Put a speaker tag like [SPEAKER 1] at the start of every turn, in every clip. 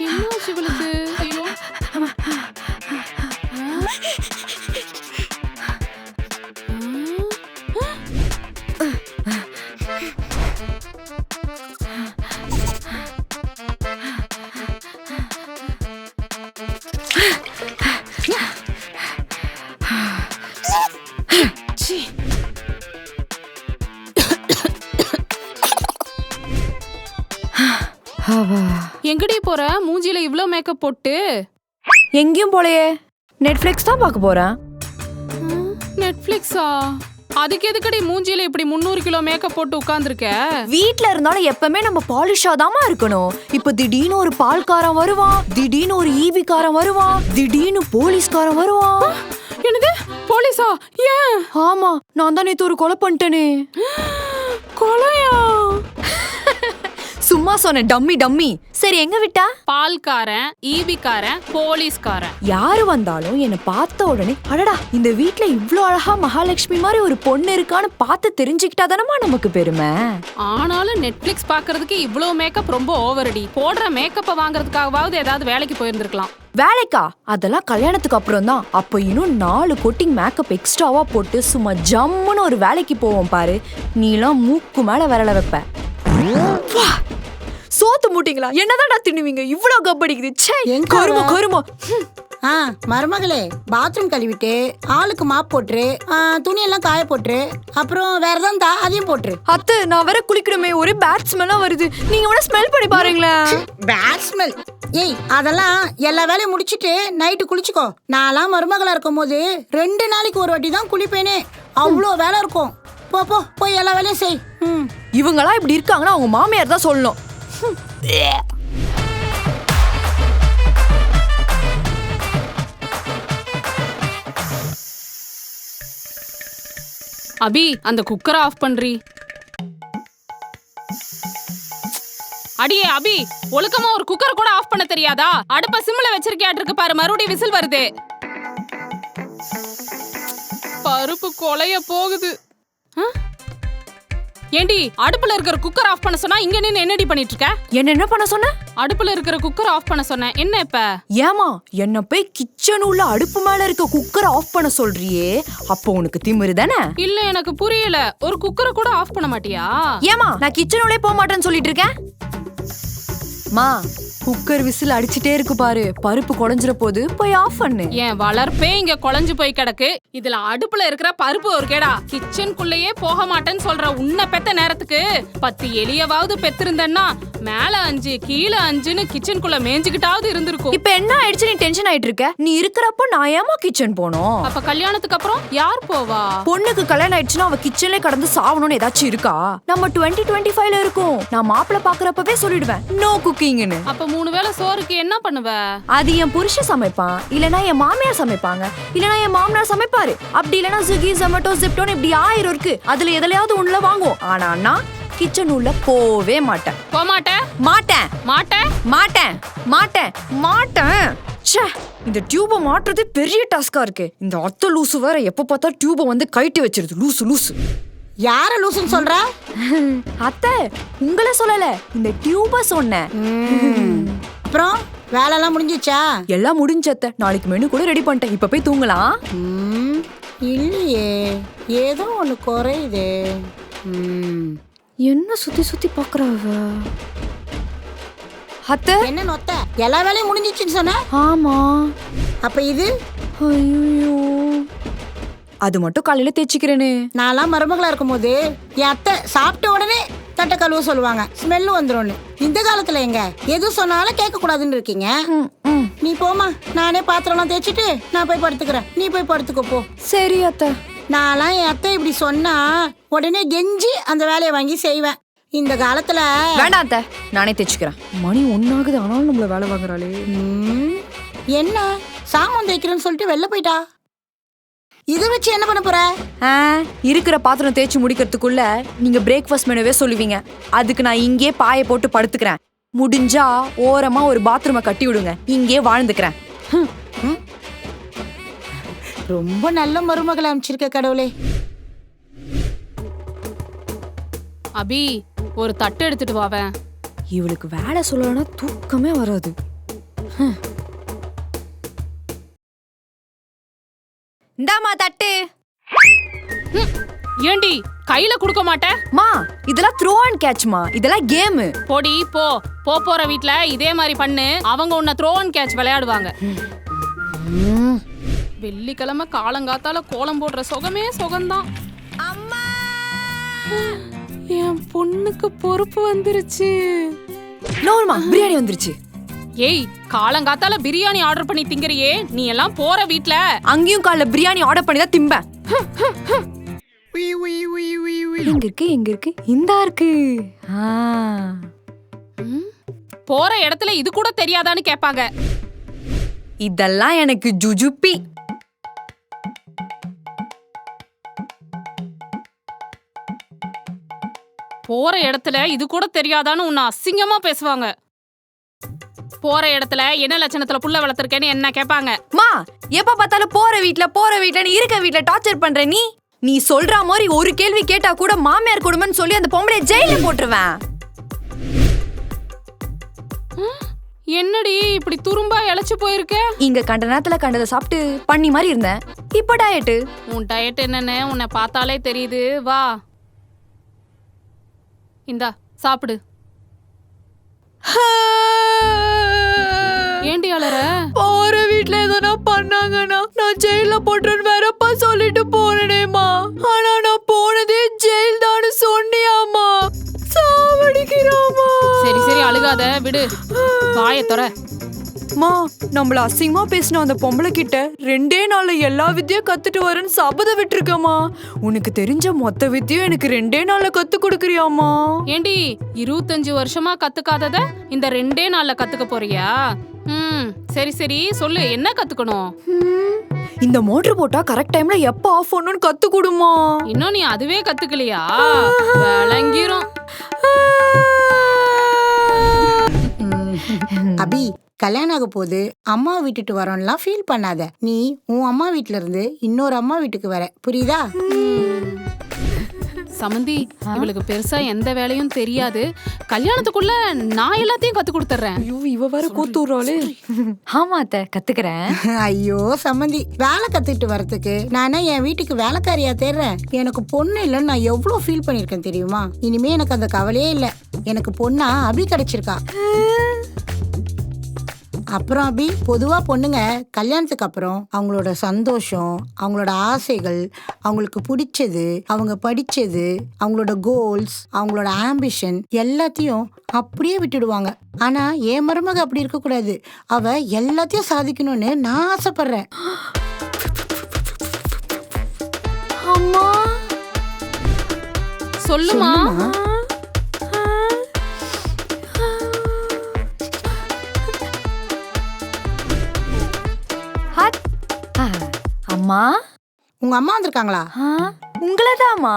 [SPEAKER 1] என்ன சிவலுக்கு? ஐயோ எங்கடி போற? மூஞ்சில இவ்ளோ மேக்கப் போட்டு.
[SPEAKER 2] எங்கேயும் போலையே, நெட்ஃபிளிக்ஸ் தான் பார்க்க போறேன்.
[SPEAKER 1] நெட்ஃபிளிக்ஸா? அதுக்கு எதுக்கடி மூஞ்சில இப்படி 300 கிலோ மேக்கப் போட்டு உட்கார்ந்திருக்க?
[SPEAKER 2] வீட்ல இருந்தாலும் எப்பவுமே நம்ம பாலிஷா தாமா இருக்கணும். இப்ப திடீர்னு ஒரு பால்காரன் வருவான், திடீர்னு ஒரு ஈபி காரன் வருவான், திடீர்னு போலீஸ்காரன் வருவான்.
[SPEAKER 1] என்னது? போலீஸா? ஏன்?
[SPEAKER 2] ஆமா, நான் தான் நேத்து ஒரு கொலை பண்ணிட்டேனே.
[SPEAKER 1] கொலையா?
[SPEAKER 2] சும்மா சொன்னேன், டம்மி டம்மி. சரி, எங்க விட்டா?
[SPEAKER 1] பால்காரன், ஈபிக்காரன், போலீஸ்காரன்
[SPEAKER 2] யாரு வந்தாலும் என்ன பார்த்த உடனே அடடா இந்த வீட்ல இவ்ளோ அழகா மகாலட்சுமி மாதிரி ஒரு பொண்ணு இருக்கான்னு பார்த்து தெரிஞ்சுக்கிட்டா தானமா நமக்கு பெருமை.
[SPEAKER 1] ஆனாலும் நெட்ஃபிளிக்ஸ் பாக்குறதுக்கு இவ்ளோ மேக்கப் ரொம்ப ஓவரடி. போடுற மேக்கப்பை வாங்குறதுக்காகவாவது ஏதாவது வேலைக்கு போயிருந்திருக்கலாம்.
[SPEAKER 2] வேலைக்கா? அதெல்லாம் கல்யாணத்துக்கு அப்புறம் தான். அப்ப இன்னும் 4 கோட்டிங் மேக்கப் எக்ஸ்ட்ராவா போட்டு சும்மா ஜம்முன்னு ஒரு வேலைக்கு போவோம் பாரு. நீலாம் மூக்கு மேல விரல வைப்ப. சோத்து மூட்டிங்களா? என்னதான் தின்னுவீங்க? இவ்ளோ கப்படிக்குது. ச்சே, கரும கரும.
[SPEAKER 3] மருமகளே, பாத்ரூம் கழுவிட்டு ஆளுக்கு மாப் போட்டுரு, துணியெல்லாம் காய போட்டுரு, அப்புறம் வேற ஏதாவது அதையும் போட்டுரு.
[SPEAKER 2] அத்தை, நான் வேற குளிக்கணுமே, ஒரே பேட் ஸ்மெல்லா வருது. நீங்க வேணா ஸ்மெல் பண்ணி பாருங்களேன்.
[SPEAKER 3] Bad smell? ஏய், அதெல்லாம் எல்லா வேலையும் முடிச்சிட்டு நைட்டு குளிச்சுக்கோ. நான்லாம் மருமகளா இருக்கும் போது 2 நாளைக்கு ஒரு வாட்டி தான் குளிப்பேனே. அவ்வளோ வேலை இருக்கும். போ போய் எல்லா வேலையும் செய்.
[SPEAKER 2] இவங்கெல்லாம் இப்படி இருக்காங்கன்னா அவங்க மாமியார் தான் சொல்லணும்.
[SPEAKER 1] அபி, அந்த குக்கரை ஆஃப் பண்றி. அடியே அபி, ஒழுக்கமா ஒரு குக்கரை கூட ஆஃப் பண்ண தெரியாதா? அடுப்ப சிம்ல வச்சிருக்கியாட்டு பாரு, மறுபடியும் விசில் வருது. பருப்பு கொலைய போகுது. ஏண்டி, அடுப்புல இருக்கிற குக்கர் ஆஃப் பண்ண சொன்னா இங்க நின்னு என்னடி பண்ணிட்டு இருக்க?
[SPEAKER 2] என்ன பண்ண சொன்ன?
[SPEAKER 1] அடுப்புல இருக்கிற குக்கர் ஆஃப் பண்ண சொன்னேன். என்ன இப்ப?
[SPEAKER 2] ஏமா என்ன போய் கிச்சன் உள்ள அடுப்பு மேல இருக்க குக்கரை ஆஃப் பண்ண சொல்றியே? அப்போ உனக்கு திமிரு தானே?
[SPEAKER 1] இல்ல, எனக்கு புரியல. ஒரு குக்கரை கூட ஆஃப் பண்ண மாட்டியா?
[SPEAKER 2] ஏமா, நான் கிச்சன் உள்ளே போக மாட்டேன்னு சொல்லிட்டு இருக்கேன். மா, குக்கர் விசில் அடிச்சிட்டே இருக்கு பாரு, பருப்பு குழஞ்சிர போது போய் ஆஃப் பண்ணு.
[SPEAKER 1] என் வளர்ப்பே இங்க குழஞ்சு போய் கிடக்கு. இதுல அடுப்புல இருக்கிற பருப்பு ஒரு கேடா? கிச்சனுக்குள்ளேயே போக மாட்டேன்னு சொல்ற உன்னை பெத்த நேரத்துக்கு 10 எலியவாவது பெத்திருந்தேன்னா மேல 5 கீழே 5ன்னு கிச்சனுக்குள்ள மேஞ்சுக்கிட்டாவது இருந்திருக்கும்.
[SPEAKER 2] இப்ப என்ன ஆயிடுச்சு? நீ டென்ஷன் ஆயிட்டு இருக்க. நீ இருக்கிறப்ப நான் ஏமா கிச்சன் போனோம்?
[SPEAKER 1] அப்ப கல்யாணத்துக்கு அப்புறம் யார் போவா?
[SPEAKER 2] பொண்ணுக்கு கல்யாணம் ஆயிடுச்சுன்னா அவ கிச்சன்ல கடந்து சாவணும்னு ஏதாச்சும் இருக்கா? நம்ம 2025ல இருக்கோம். நான் மாப்பிள்ள பாக்குறப்பவே சொல்லிடுவேன் நோ குக்கிங்னு.
[SPEAKER 1] அப்ப 3 வேளை சோறுக்கு என்ன பண்ணுவ?
[SPEAKER 2] அது என் புருஷன் சமைப்பான், இல்லனா என் மாமியார் சமைப்பாங்க, இல்லனா என் மாமனார் சமைப்பாரு. அப்படி இல்லனா ஸ்விக்கி, ஜொமேட்டோ, ஜிப்டோன்னு இப்படி 1000 இருக்கு. அதுல எதுலயாவது ஒண்ணுல வாங்குவோம். ஆனா நான் கிச்சன் உள்ள போவே மாட்டேன்.
[SPEAKER 1] போக மாட்டேன்.
[SPEAKER 2] மாட்டேன்
[SPEAKER 1] மாட்டேன்
[SPEAKER 2] மாட்டேன் மாட்டேன் மாட்டேன். ச்சே, இந்த டியூப மாட்டுறது பெரிய டாஸ்கா இருக்கு. இந்த அத்தை லூசு வேற எப்ப பார்த்தா டியூப வந்து கைட்டி வச்சிருது. லூசு லூசு.
[SPEAKER 3] யார லூசுன்னு சொல்ற?
[SPEAKER 2] அத்தை, உங்களை சொல்லல, இந்த டியூப சொன்னேன்.
[SPEAKER 3] அப்புறம் வேலைலாம் முடிஞ்சிச்சா?
[SPEAKER 2] எல்லாம் முடிஞ்சத்த. நாளைக்கு மெனு கூட ரெடி பண்ணிட்டேன். இப்ப போய் தூங்கலாம்.
[SPEAKER 3] இல்லையே, ஏதோ ஒண்ணு குறையுது.
[SPEAKER 2] என்ன சுத்தி சுத்தி பாக்குறாவ? அத்தை,
[SPEAKER 3] என்ன நொத்த? எல்லா வேலையும் முடிஞ்சிச்சுன்னு சொன்ன?
[SPEAKER 2] ஆமா.
[SPEAKER 3] அப்ப இது?
[SPEAKER 2] ஐயோ, அது மட்டும் காலையில தேய்ச்சிக்கிறேனே.
[SPEAKER 3] நான்லாம் மருமகளா இருக்கும் போது என் அத்தை சாப்பிட்ட உடனே தட்டை கழுவ சொல்லுவாங்க, ஸ்மெல் வந்துரும்னு. இந்த காலத்துல எங்க எது சொன்னாலும் கேட்க கூடாதுன்னு இருக்கீங்க. நீ போமா, நானே பாத்திரம்லாம் தேய்ச்சிட்டு நான் போய் படுத்துக்கிறேன். நீ போய் படுத்துக்கோ போ.
[SPEAKER 2] சரி அத்தை.
[SPEAKER 3] நான்லாம் என் அத்தை இப்படி சொன்னா உடனே கெஞ்சி அந்த வேலையை வாங்கி செய்வேன். இந்த காலத்துல
[SPEAKER 2] வேண்டாம் அத்தை, நானே தேய்ச்சிக்கிறேன். மணி 1 ஆகுது, ஆனாலும் நம்மள வேலை வாங்குறாளே.
[SPEAKER 3] என்ன சாமான் தேய்க்கிறேன்னு சொல்லிட்டு வெளில போயிட்டா? இதை வச்சு என்ன பண்ண போற?
[SPEAKER 2] இருக்கிற பாத்திரம் தேய்ச்சி முடிக்கிறதுக்குள்ள நீங்க பிரேக்ஃபாஸ்ட் மெனுவே சொல்லுவீங்க. அதுக்கு நான் இங்கே பாய போட்டு படுத்துக்கிறேன். முடிஞ்சா ஓரமா ஒரு பாத்ரூமை கட்டி விடுங்க, இங்கே வாழ்ந்துக்கிறேன்.
[SPEAKER 3] ரொம்ப நல்ல மருமகளை அமைச்சிருக்க கடவுளே.
[SPEAKER 1] அபி ஒரு தட்டு எடுத்துட்டு வாவேன்.
[SPEAKER 2] இவளுக்கு வேலை சொல்லலன்னா தூக்கமே வராது. இந்தாமா தட்டு.
[SPEAKER 1] ஏண்டி கையில குடுக்க மாட்ட?
[SPEAKER 2] மா இதெல்லாம் த்ரோ அண்ட் கேட்ச்மா, இதெல்லாம் கேம்.
[SPEAKER 1] போடி போ. போற வீட்ல இதே மாதிரி பண்ணு. அவங்க உன்னை த்ரோ அண்ட் கேட்ச் விளையாடுவாங்க. வெள்ளிக்கிழமை காலங்காத்தால கோலம் போடுற சுகமே சுகம்தான்.
[SPEAKER 2] அம்மா
[SPEAKER 1] என் பொண்ணுக்கு பொறுப்பு வந்துருச்சு.
[SPEAKER 2] நோர்மா பிரியாணி வந்துருச்சு.
[SPEAKER 1] ஏய் காலங்காத்தால பிரியாணி ஆர்டர் பண்ணி திங்கறியே, நீ எல்லாம் போற வீட்ல
[SPEAKER 2] அங்கேயும் காலைல பிரியாணி ஆர்டர் பண்ணி தான் திம்பேன். எங்க இருக்கு இந்தா இருக்கு.
[SPEAKER 1] போற இடத்துல இது கூட தெரியாதான்னு கேட்பாங்க.
[SPEAKER 2] இதெல்லாம் எனக்கு ஜுஜுப்பி.
[SPEAKER 1] போற இடத்துல இது கூட தெரியாதான்னு உன்னை அசிங்கமா பேசுவாங்க. போற இடத்துல என்ன லட்சணத்துல புள்ள வளர்த்திருக்கேன்னு என்ன கேட்பாங்க.
[SPEAKER 2] மா எப்ப பார்த்தாலும் போற வீட்ல நீ இருக்க வீட்ல டார்ச்சர் பண்ற. நீ சொல்ற மாதிரி ஒரு கேள்வி கேட்டா கூட மாமியார் கொடுமைன்னு சொல்லி அந்த பொம்பளைய ஜெயில போட்டுருவேன்.
[SPEAKER 1] என்னடி இப்படி துரும்பா இழைச்சு போயிருக்க?
[SPEAKER 2] இங்க கண்ட நேரத்துல கண்டதை சாப்பிட்டு பண்ணி மாதிரி இருந்தேன். இப்ப டயட்டு.
[SPEAKER 1] உன் டயட் என்னன்னு உன்னை பார்த்தாலே தெரியுது. வா இந்தா சாப்பிடு. ஏண்டி அலற?
[SPEAKER 2] போற வீட்ல எதனா பண்ணாங்கன்னா நான் ஜெயில போட்டுறேன்னு வேறப்பா சொல்லிட்டு போனேனேமா. ஆனா நான் போனதே ஜெயில் தானு சொன்னியாமா. சாவடிக்கிறாமா.
[SPEAKER 1] சரி அழுகாத விடு. வாயை தொற.
[SPEAKER 2] மா நம்மள அசிங்கமா பேசின அந்த பொம்பளை கிட்ட 2 நாள்ல எல்லா வித்தியும் கத்துட்டு வரேன்னு சபதம் விட்டுருக்கமா. உனக்கு தெரிஞ்ச மொத்த வித்தியும் எனக்கு 2 நாள்ல கத்து கொடுக்குறியாமா?
[SPEAKER 1] ஏண்டி 25 வருஷமா கத்துக்காதத இந்த 2 நாள்ல கத்துக்க போறியா? சரி சொல்லு, என்ன கத்துக்கணும்?
[SPEAKER 2] இந்த மோட்டர் போட்டா கரெக்ட் டைம்ல எப்ப ஆஃப் பண்ணணும்னு கத்து கொடுமா.
[SPEAKER 1] இன்னும் நீ அதுவே கத்துக்கலையா? விளங்கிரும்.
[SPEAKER 3] அபி கல்யாணம் ஆக போது அம்மா விட்டுட்டு வரோம்லாம் ஃபீல் பண்ணாத. நீ உன் அம்மா வீட்ல இருந்து இன்னொரு அம்மா வீட்டுக்கு வர, புரியுதா?
[SPEAKER 1] சமந்தி இவளுக்கு பெருசா எந்த வேலையும் தெரியாது. கல்யாணத்துக்குள்ள நான் எல்லாத்தையும் கத்து கொடுத்துறேன்.
[SPEAKER 2] ஐயோ இவ வேற கூத்துறாளே. ஆமா அத்தை கத்துக்கிறேன்.
[SPEAKER 3] ஐயோ சம்மந்தி, வேலை கத்துக்கிட்டு வரதுக்கு நானே என் வீட்டுக்கு வேலைக்காரியா தேடுறேன். எனக்கு பொண்ணு இல்லைன்னு நான் எவ்வளவு ஃபீல் பண்ணிருக்கேன் தெரியுமா? இனிமே எனக்கு அந்த கவலையே இல்ல. எனக்கு பொண்ணா அபி கிடைச்சிருக்கா. அப்புறம் அபி, பொதுவா பொண்ணுங்க கல்யாணத்துக்கு அப்புறம் அவங்களோட சந்தோஷம், அவங்களோட ஆசைகள், அவங்களுக்கு பிடிச்சது, அவங்க படிச்சது, அவங்களோட கோல்ஸ், அவங்களோட ஆம்பிஷன் எல்லாத்தையும் அப்படியே விட்டுடுவாங்க. ஆனா என் மருமக அப்படி இருக்க கூடாது. அவ எல்லாத்தையும் சாதிக்கணும்னு நான் ஆசைப்படுறேன்.
[SPEAKER 2] அம்மா
[SPEAKER 1] சொல்லுமா.
[SPEAKER 2] அம்மா
[SPEAKER 3] உங்க அம்மா வந்திருக்காங்களா?
[SPEAKER 2] உங்களதாமா?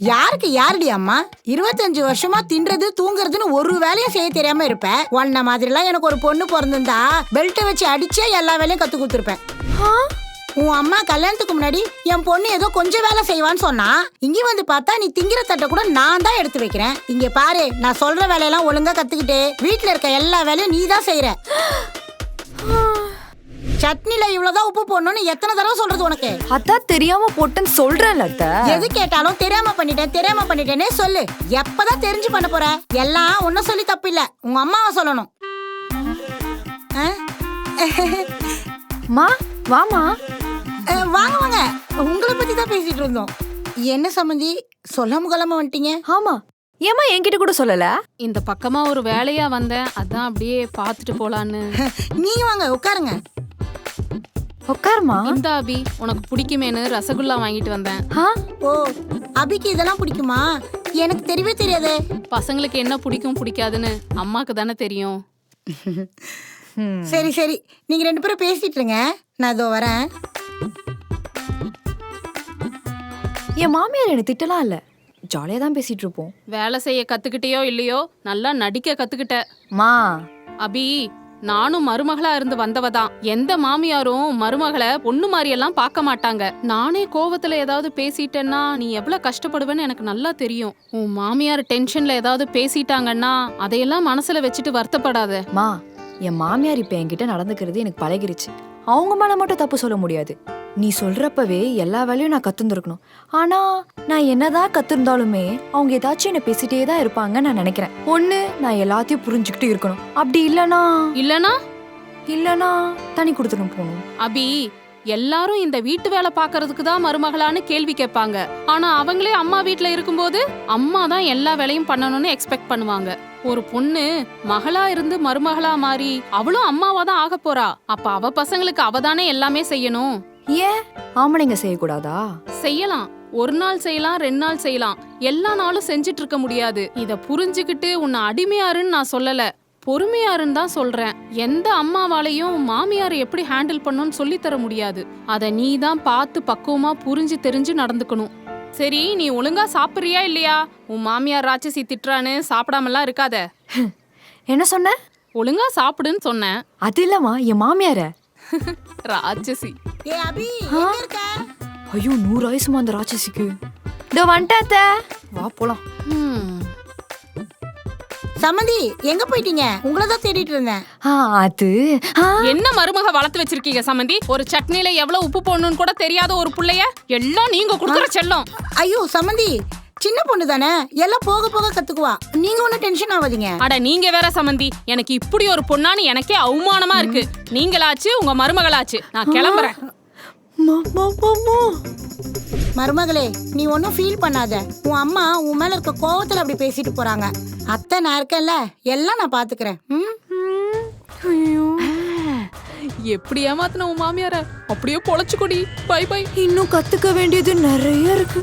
[SPEAKER 3] யாருக்கு யாருடி அம்மா? 25 வருஷமா தின்றது தூங்குறதுன்னு ஒரு வேலையும் செய்ய தெரியாம இருப்ப. உன்ன மாதிரிலாம் எனக்கு ஒரு பொண்ணு பிறந்திருந்தா பெல்ட்டை வச்சு அடிச்சே எல்லா வேலையும் கத்து கொடுத்துருப்பேன். உன் அம்மா கல்யாணத்துக்கு முன்னாடி என் பொண்ணு ஏதோ கொஞ்சம் வேலை செய்வான்னு சொன்னா, இங்க வந்து பார்த்தா நீ திங்கிற தட்டை கூட நான் தான் எடுத்து வைக்கிறேன். இங்க பாரு, நான் சொல்ற வேலையெல்லாம் ஒழுங்கா கத்துக்கிட்டு வீட்டுல இருக்க எல்லா வேலையும் நீ தான் செய்யற. சட்னில இவ்வளவுதான் உப்பு போடணும்னு எத்தனை தடவை சொல்றது உனக்கு?
[SPEAKER 2] அதான் தெரியாம போட்டேன்னு சொல்றேன்ல அத்தை.
[SPEAKER 3] எது கேட்டாலும் தெரியாம பண்ணிட்டேனே சொல்லு. எப்பதான் தெரிஞ்சு பண்ண போற? எல்லாம் ஒன்னும் சொல்லி தப்பு இல்ல, உங்க அம்மாவை சொல்லணும்.
[SPEAKER 2] மா வாமா.
[SPEAKER 3] வாங்க வாங்க, உங்களை பத்தி தான் பேசிட்டு இருந்தோம். என்ன சம்மந்தி சொல்லாம கொள்ளாம வந்துட்டீங்க?
[SPEAKER 2] ஆமா ஏமா என்கிட்ட கூட சொல்லல?
[SPEAKER 1] இந்த பக்கமா ஒரு வேலையா வந்தேன், அதான் அப்படியே பாத்துட்டு போலான்னு.
[SPEAKER 3] நீங்க வாங்க உட்காருங்க.
[SPEAKER 2] உட்காருமா.
[SPEAKER 1] இந்த அபி உனக்கு பிடிக்குமேனு ரசகுல்லா வாங்கிட்டு வந்தேன்.
[SPEAKER 3] ஓ, அபிக்கு இதெல்லாம் பிடிக்குமா? எனக்கு தெரியவே தெரியாதே.
[SPEAKER 1] பசங்களுக்கு என்ன பிடிக்கும் பிடிக்காதுன்னு அம்மாக்கு தானே தெரியும்.
[SPEAKER 3] சரி சரி, நீங்க 2 பேரும் பேசிட்டு இருங்க, நான் இதோ வரேன்.
[SPEAKER 2] என் மாமியார் என்ன திட்டலாம் இல்ல, ஜாலியா தான் பேசிட்டு இருப்போம்.
[SPEAKER 1] வேலை செய்ய கத்துக்கிட்டியோ இல்லையோ, நல்லா நடிக்க கத்துக்கிட்ட.
[SPEAKER 2] மா
[SPEAKER 1] அபி நானும் மருமகளா இருந்து வந்தவதான். எந்த மாமியாரும் மருமகளை பொண்ணு மாதிரி எல்லாம் பார்க்க மாட்டாங்க. நானே கோவத்துல ஏதாவது பேசிட்டேன்னா நீ எவ்வளவு கஷ்டப்படுவேன்னு எனக்கு நல்லா தெரியும். உன் மாமியார் டென்ஷன்ல ஏதாவது பேசிட்டாங்கன்னா அதையெல்லாம் மனசுல வச்சுட்டு வருத்தப்படாத.
[SPEAKER 2] மா, என் மாமியார் இப்ப என்கிட்ட நடந்துக்கிறது எனக்கு பழகிருச்சு. அவங்க மேல மட்டும் தப்பு சொல்ல முடியாது. நீ சொல்றப்பவே எல்லா வேலையும் நான் கத்துருக்கணும். ஆனா நான் என்னதான் கத்திருந்தாலுமே அவங்க ஏதாச்சும் என்ன பேசிட்டே தான் இருப்பாங்க நான் நினைக்கிறேன். ஒண்ணு நான் எல்லாத்தையும் புரிஞ்சுக்கிட்டு இருக்கணும். அப்படி இல்லனா தனி கொடுத்துட்டு போகணும்.
[SPEAKER 1] அபி, எல்லாரும் இந்த வீட்டு வேலை பாக்குறதுக்கு தான் மருமகளான்னு கேள்வி கேட்பாங்க. ஆனா அவங்களே அம்மா வீட்ல இருக்கும்போது அம்மா தான் எல்லா வேலையும் பண்ணணும்னு எக்ஸ்பெக்ட் பண்ணுவாங்க. ஒரு பொண்ணு மகளா இருந்து மருமகளா மாறி அவளும் அம்மாவா தான் ஆக போறா. அப்ப அவ பசங்களுக்கு அவதானே எல்லாமே செய்யணும்.
[SPEAKER 2] ஏன் ஆம்பளைங்க செய்யக்கூடாதா?
[SPEAKER 1] செய்யலாம். ஒரு நாள் செய்யலாம், 2 நாள் செய்யலாம். எல்லா நாளும் செஞ்சிட்டு இருக்க முடியாது. இத புரிஞ்சுக்கிட்டு உன்னை அடிமையாருன்னு நான் சொல்லல, பொறுமையாருன்னு தான் சொல்றேன். எந்த அம்மாவாலையும் மாமியார் எப்படி ஹேண்டில் பண்ணணும்னு சொல்லி தர முடியாது. அத நீ தான் பார்த்து பக்குவமா புரிஞ்சு தெரிஞ்சு நடந்துக்கணும். சரி, நீ ஒழுங்கா சாப்பிடுறியா இல்லையா? உன் மாமியார் ராட்சசி திட்டுறான்னு சாப்பிடாமலாம் இருக்காத.
[SPEAKER 2] என்ன சொன்ன?
[SPEAKER 1] ஒழுங்கா சாப்பிடுன்னு சொன்னேன்.
[SPEAKER 2] அது இல்லம்மா, என் மாமியார
[SPEAKER 1] ராட்சசி.
[SPEAKER 3] ஏ அபி, எங்க இருக்க?
[SPEAKER 2] ஐயோ, 100 வயசுமா அந்த ராட்சசிக்கு. இதோ வந்துட்டாத்த, வா போலாம்.
[SPEAKER 3] சம்மந்தி, எங்க போயிட்டீங்க? உங்களை தான் தேடிட்டு இருந்தேன்.
[SPEAKER 2] அது
[SPEAKER 1] என்ன மருமக வளர்த்து வச்சிருக்கீங்க சம்மந்தி? ஒரு சட்னில எவ்வளவு உப்பு போடணும்னு கூட தெரியாத ஒரு புள்ளைய எல்லாம் நீங்க குடுக்குற செல்லம்.
[SPEAKER 3] ஐயோ சம்மந்தி, சின்ன பொண்ணு தானே, எல்லாம் போக போக கத்துக்குவா. நீங்க ஒன்னும் டென்ஷன் ஆகாதீங்க.
[SPEAKER 1] அட நீங்க வேற சம்மந்தி, எனக்கு இப்படி ஒரு பொண்ணான்னு எனக்கே அவமானமா இருக்கு. நீங்களாச்சு உங்க மருமகளாச்சு. நான் கிளம்புறேன்.
[SPEAKER 3] மருமகளே, நீ ஒன்னும் ஃபீல் பண்ணாத. உன் அம்மா உன் மேல இருக்க கோவத்துல அப்படி பேசிட்டு போறாங்க. அத்தை நான் இருக்கேன்ல, எல்லாம் நான் பாத்துக்கிறேன்.
[SPEAKER 1] எப்படி ஏமாத்தின உன் மாமியார? அப்படியே பொழைச்சுக்கொடி. By by.
[SPEAKER 2] இன்னும் கத்துக்க வேண்டியது நிறைய இருக்கு.